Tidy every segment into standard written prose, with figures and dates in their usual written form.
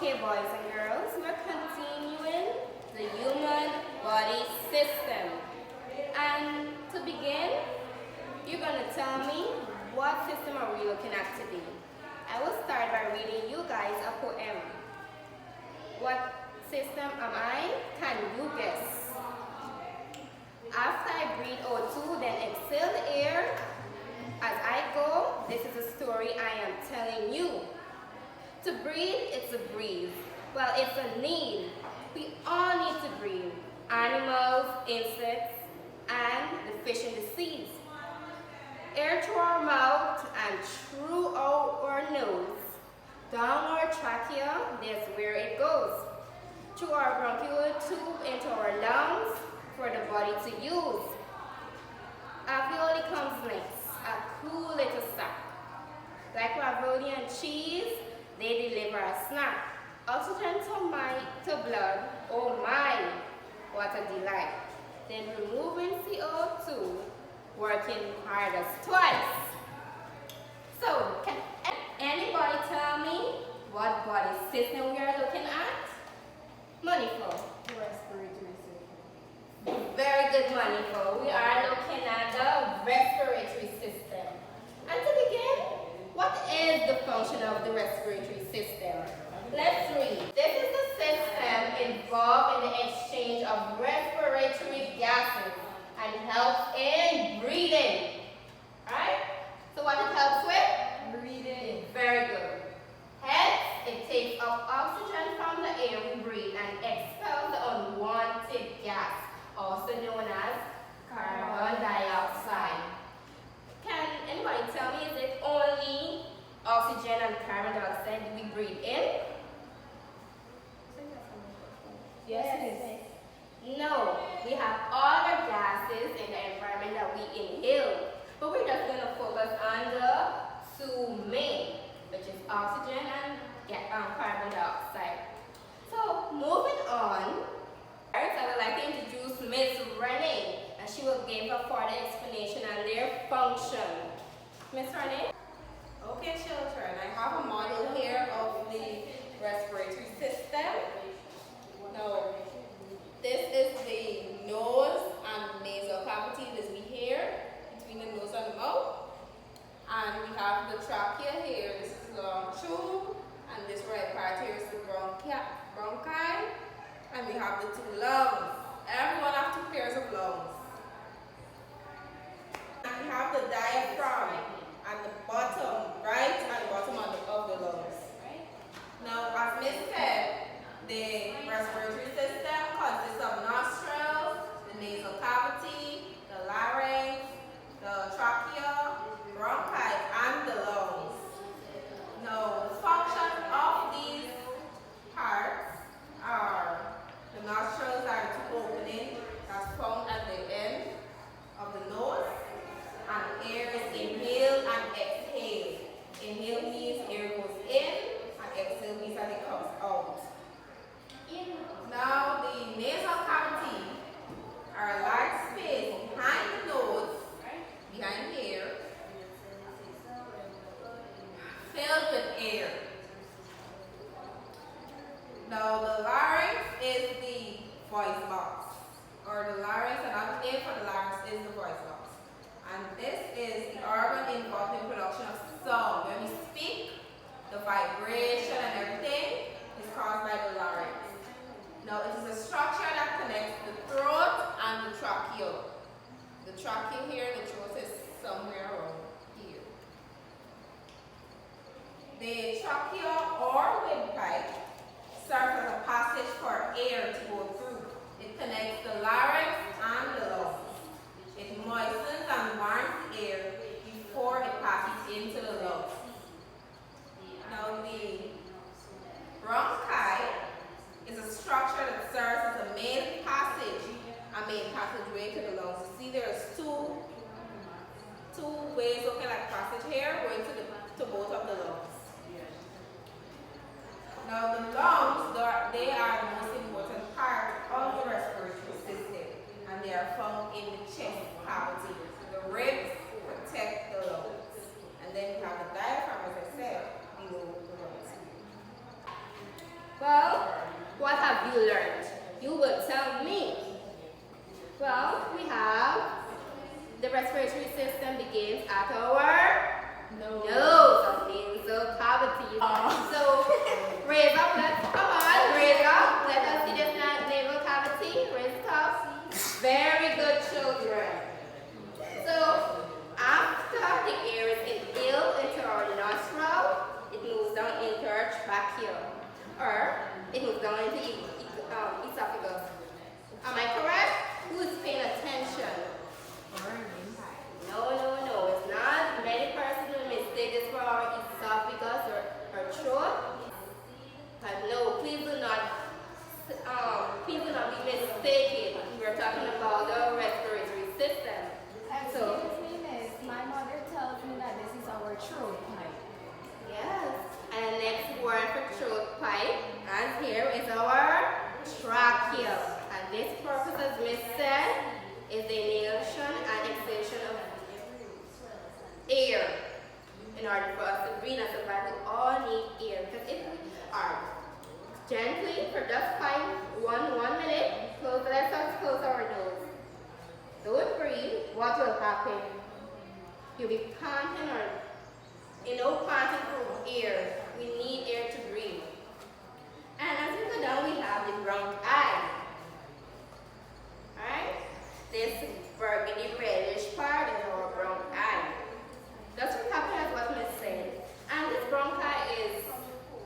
Okay, boys and girls, we're continuing the human body system. And to begin, you're going to tell me what system are we looking at today. I will start by reading you guys a poem. What system am I? Can you guess? After I breathe O2, then exhale the air. As I go, this is a story I am telling you. To breathe, it's a breathe. Well, it's a need. We all need to breathe. Animals, insects, and the fish in the seas. Air through our mouth and through our nose. Down our trachea, that's where it goes. Through our bronchial tube into our lungs for the body to use. Alveoli comes next, a cool little sack. Like ravioli and cheese, they deliver a snack. Oxygen to blood, oh my, what a delight. Then removing CO2, working hardest twice. So, can anybody tell me what body system we are looking at? Moneyful. Respiratory system. Very good, Moneyful. We are looking at the respiratory system. And to begin, what is the function of the respiratory system? Let's read. This is the system involved in the exchange of respiratory gases and helps in breathing. Alright? So what it helps with? Breathing. Very good. Hence, it takes up oxygen from the air we breathe and expels the unwanted gas, also known as carbon dioxide. Can anybody tell me, is it only oxygen and carbon dioxide we breathe in? Yes. No, we have other gases in the environment that we inhale. But we're just going to focus on the two main, which is oxygen and carbon dioxide. So, moving on, first I would like to introduce Miss Renee, and she will give a further explanation on their function. Miss Renee? Okay, children, I have a model here of the respiratory system. Now, this is the nose and nasal cavity, this we hear between the nose and the mouth. And we have the trachea here, this is the long tube, and this right part here is the bronchi. And we have the two lungs. Everyone has two pairs of lungs. And we have the diaphragm at the bottom, right at the bottom of the lungs. Now, as Miss said, the respiratory system consists of nostrils, the nasal cavity, the larynx, the trachea, bronchi, and the lungs. Now, the function of these parts are the nostrils are the two openings that's found at the end of the nose, and air is inhaled and exhaled. Inhale means air goes in, and exhale means that it comes out. Now, the nasal cavity are a large space behind the nose, behind here, filled with air. Now, the larynx is the voice box, or the larynx, another name for the larynx is the voice box. And this is the organ involved in production of sound. When we speak, the vibration and everything is caused by the larynx. Now, it is a structure that connects the throat and the trachea. The trachea here, the throat is somewhere around here. The trachea or windpipe serves as a passage for air to go through. It connects the larynx and the lungs. It moistens and warms the air before it passes into the lungs. Now, the What have you learned? You will tell me. Well, we have the respiratory system begins at our nose, of nasal cavity. So raise up, come on, raise up. Let us see this nasal cavity. Raise it up. Very good, children. So after the air is inhaled into our nostril, it moves down into our trachea, or it moves down into esophagus. Am I correct? Who is paying attention? No, it's not. Many persons will mistake this for our esophagus or our throat. But no, please do not be mistaken. We're talking about the respiratory system. So, Excuse me, miss. My mother tells me that this is our throat pipe. yes. And the next word for throat pipe, and here is our trachea. And this purpose, as Miss said, is the inhalation and exhalation of air. In order for us to breathe and survive, we all need air. Because if we are gently, for just 1 minute, let us close our nose. Don't breathe, what will happen? You'll be panting or, panting for air. We need air to breathe. And as we go down, we have the bronchi. Alright? This burgundy reddish part is our bronchi. Just recap what Miss said. And this bronchi is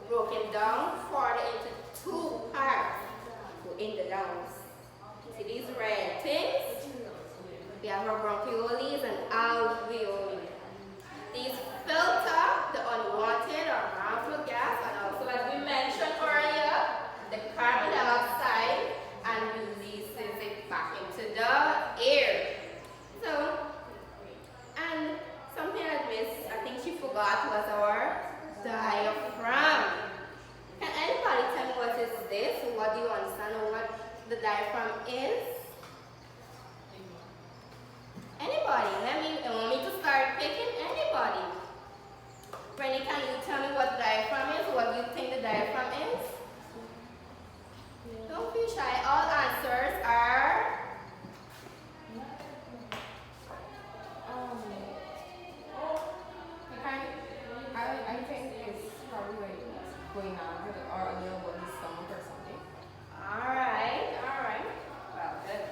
broken down further into 2 parts in the lungs. See these red things? We have our bronchioles and alveoli. These filter the unwanted or harmful gas, and also, as we mentioned earlier, the carbon dioxide, and releases it back into the air. So, and something I think she forgot was our diaphragm. Can anybody tell me what is this? What do you understand or what the diaphragm is? Anybody? Want me to start picking? Anybody? Rennie, can you tell me what the diaphragm is? What do you think the diaphragm is? Don't be shy. All answers are I think it's probably like going on with or a little bit of stomach or something. alright. Well, good.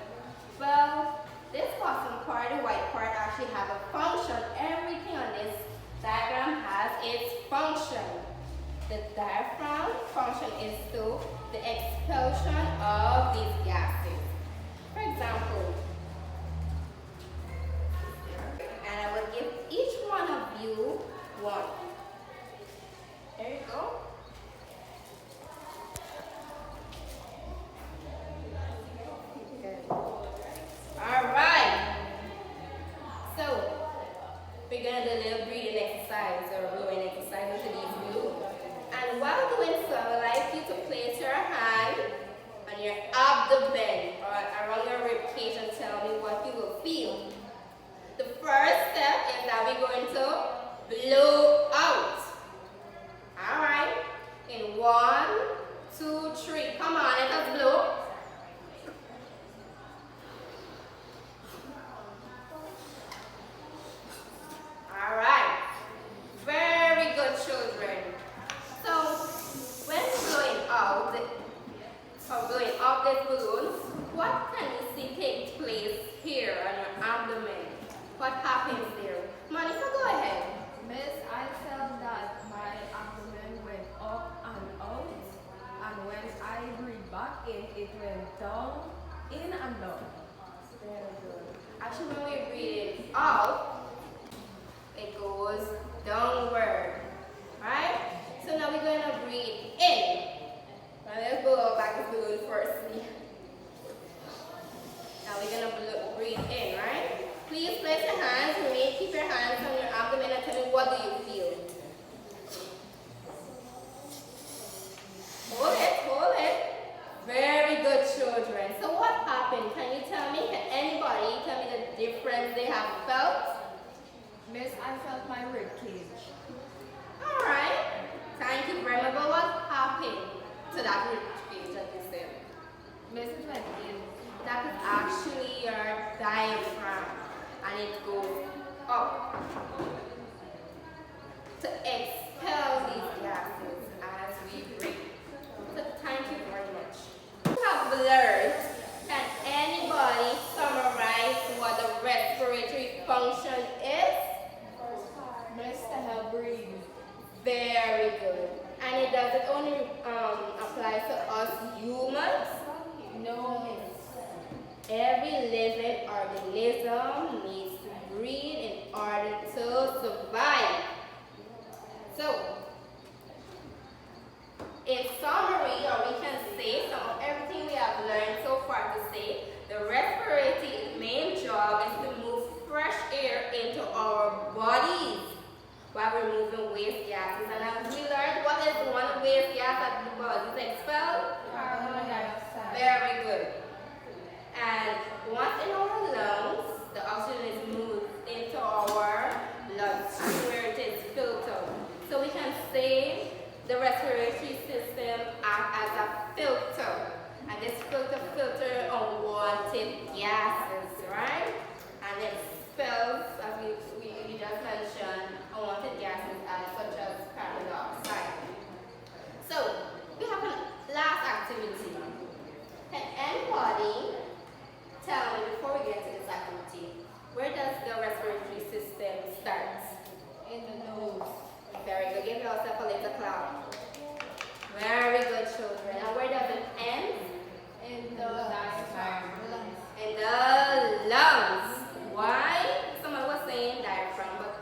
Well, this bottom part, the white part, actually have a function. Everything on this diagram has its function. The diaphragm function is to the expulsion of these gases. For example, and I will give each one of you one. There you go. Good. All right. So, we're going to do a little breathing exercise or blowing exercise into these blue. And while doing so, I would like you to place your hand on your abdomen or around your rib cage and tell me what you will feel. The first step is that we're going to blow out. Alright. In 1, 2, 3. Come on, let us blow. Alright. Very good, children. So, when blowing out, or blowing up this balloon, what can you see take place here on your abdomen? What happens there? Monica, go ahead. Miss, I felt that my abdomen went up and out, and when I breathed back in, it went down, in and down. Very good. Actually, when we breathe out, it goes downward. Right? So now we're going to breathe in. Now let's blow back the balloon firstly. Now we're going to breathe in, right? Please place your hands on me. Keep your hands on your abdomen and tell me what do you feel. Hold it. Very good, children. So what happened? Can you tell me? Can anybody tell me the difference they have felt? Miss, I felt my rib cage. All right. Thank you very much. But what happened to that rib cage at this Mrs. Lincoln. That is actually your diaphragm, and it goes up to expel these gases as we breathe. So thank you very much. You have learned. Can anybody summarize what the respiratory function is? Mr. Help breathe. Very good. And it doesn't only apply to us humans. No. Every living organism needs to breathe in order to survive. So, in summary, or we can say some of everything we have learned so far to say, the respiratory main job is to move fresh air into our bodies while removing waste gases. And as we learned, what is one waste gas that the body is expelled? Carbon dioxide. Very good. And once in our lungs, the oxygen is moved into our bloodstream where it is filtered. So we can say the respiratory system acts as a filter. And this filter unwanted gases, right? And it expels, as we just mentioned, unwanted gases such as carbon dioxide. So we have a last activity. Can anybody tell me before we get to this activity, where does the respiratory system start? In the nose. Very good. Give yourself a little clap. Very good, children. And where does it end? In the diaphragm. In the lungs. Why? Someone was saying diaphragm, but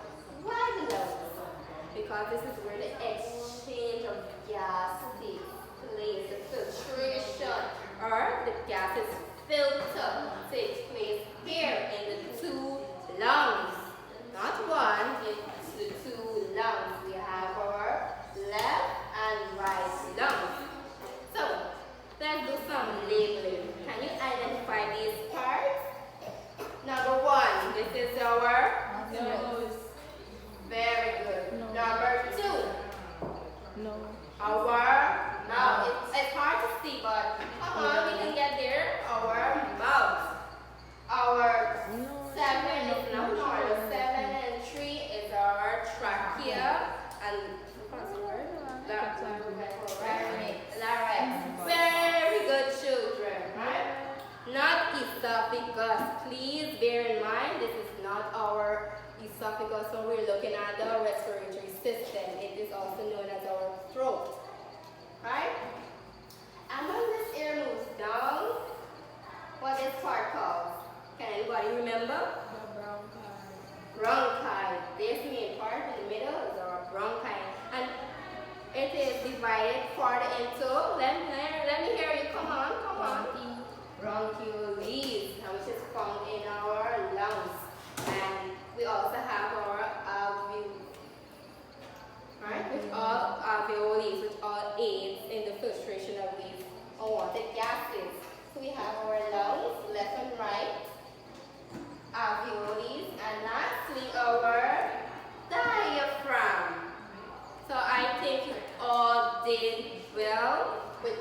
why the lungs? Because this is where the exchange of gas takes place. The filtration or the gases filter takes place here in the two lungs. Not one, it's the two lungs. We have our left and right lungs. So, let's do some labeling. Can you identify these parts? Number one, this is our Nose. very good. No. Number two, No. our mouth. It's hard to see, but come on, we can get there. Our mouth. Our seven is not normal. 7 and 3 is our trachea and larynx. Very good, children, right? Not esophagus. Please bear in mind this is not our esophagus when we're looking at the respiratory system. It is also known as our throat. Right? And when this air moves down, what is part called? Can anybody remember? The bronchi. Bronchi. This main part in the middle is our bronchi. And it is divided further into, let me hear you, come on. Bronchioles, which is found in our lungs. And we also have our alveoli, right? Which all alveoli, which all aids in the filtration of these unwanted gases. So we have our lungs, left and right, alveoli, and lastly our diaphragm. So I think you all did well with